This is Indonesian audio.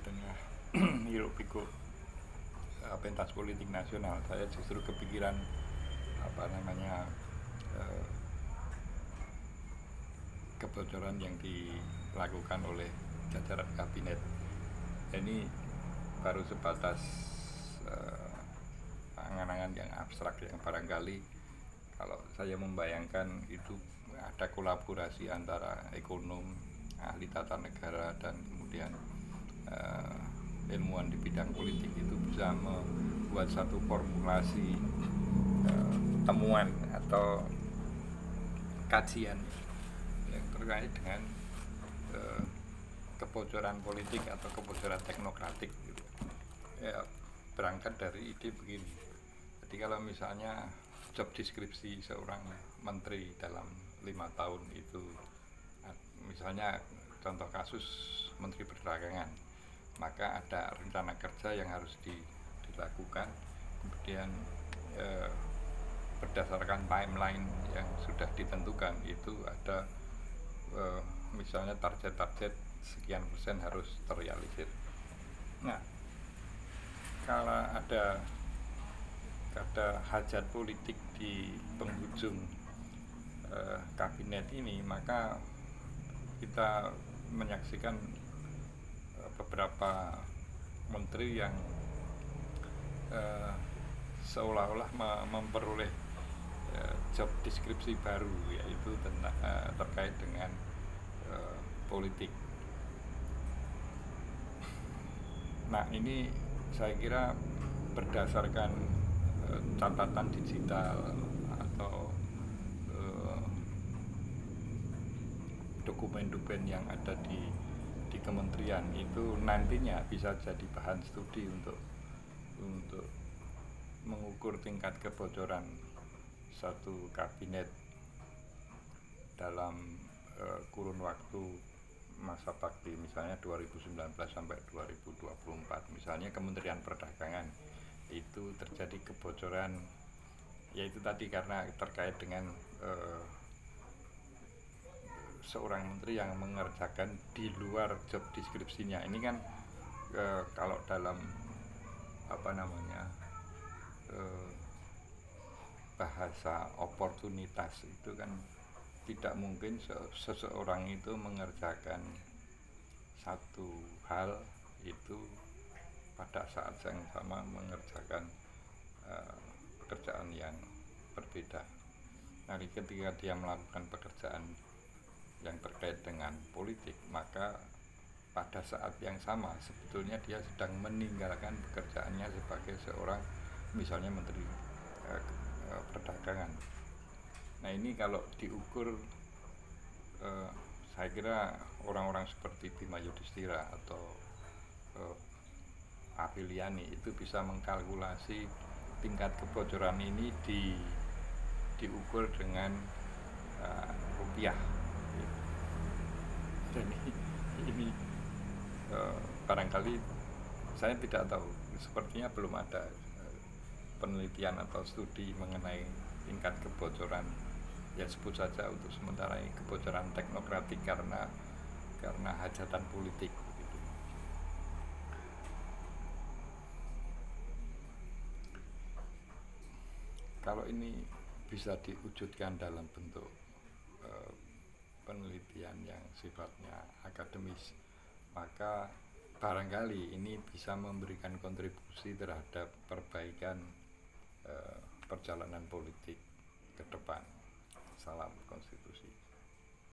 tengah hiruk pikuk pentas politik nasional, saya justru kepikiran apa namanya eh, kebocoran yang dilakukan oleh jajaran kabinet. Ini baru sebatas angan-angan yang abstrak, yang barangkali kalau saya membayangkan itu ada kolaborasi antara ekonom, ahli tata negara, dan kemudian ilmuwan di bidang politik, itu bisa membuat satu formulasi temuan atau kajian yang terkait dengan kebocoran politik atau kebocoran teknokratik gitu. Ya, berangkat dari ide begini. Jadi kalau misalnya job deskripsi seorang menteri dalam 5 tahun itu, misalnya contoh kasus menteri perdagangan, maka ada rencana kerja yang harus dilakukan, kemudian berdasarkan timeline yang sudah ditentukan itu ada misalnya target-target sekian persen harus terrealisir. Nah, kalau ada hajat politik di penghujung kabinet ini, maka kita menyaksikan beberapa menteri yang seolah-olah memperoleh job deskripsi baru, yaitu terkait dengan politik. Nah, ini saya kira berdasarkan catatan digital atau dokumen-dokumen yang ada di kementerian, itu nantinya bisa jadi bahan studi untuk mengukur tingkat kebocoran satu kabinet dalam kurun waktu masa bakti, misalnya 2019 sampai 2024. Misalnya Kementerian Perdagangan itu terjadi kebocoran, yaitu tadi karena terkait dengan seorang menteri yang mengerjakan di luar job deskripsinya. Ini kan kalau dalam apa namanya bahasa oportunitas itu kan tidak mungkin seseorang itu mengerjakan satu hal itu pada saat yang sama mengerjakan pekerjaan yang berbeda. Nah, ketika dia melakukan pekerjaan yang terkait dengan politik, maka pada saat yang sama sebetulnya dia sedang meninggalkan pekerjaannya sebagai seorang misalnya menteri perdagangan. Nah, ini kalau diukur, saya kira orang-orang seperti Bima Yudhistira atau Apriliani itu bisa mengkalkulasi tingkat kebocoran ini diukur dengan rupiah. Dan ini barangkali saya tidak tahu, sepertinya belum ada penelitian atau studi mengenai tingkat kebocoran, ya sebut saja untuk sementara ini kebocoran teknokratik karena hajatan politik gitu. Kalau ini bisa diwujudkan dalam bentuk penelitian yang sifatnya akademis, maka barangkali ini bisa memberikan kontribusi terhadap perbaikan perjalanan politik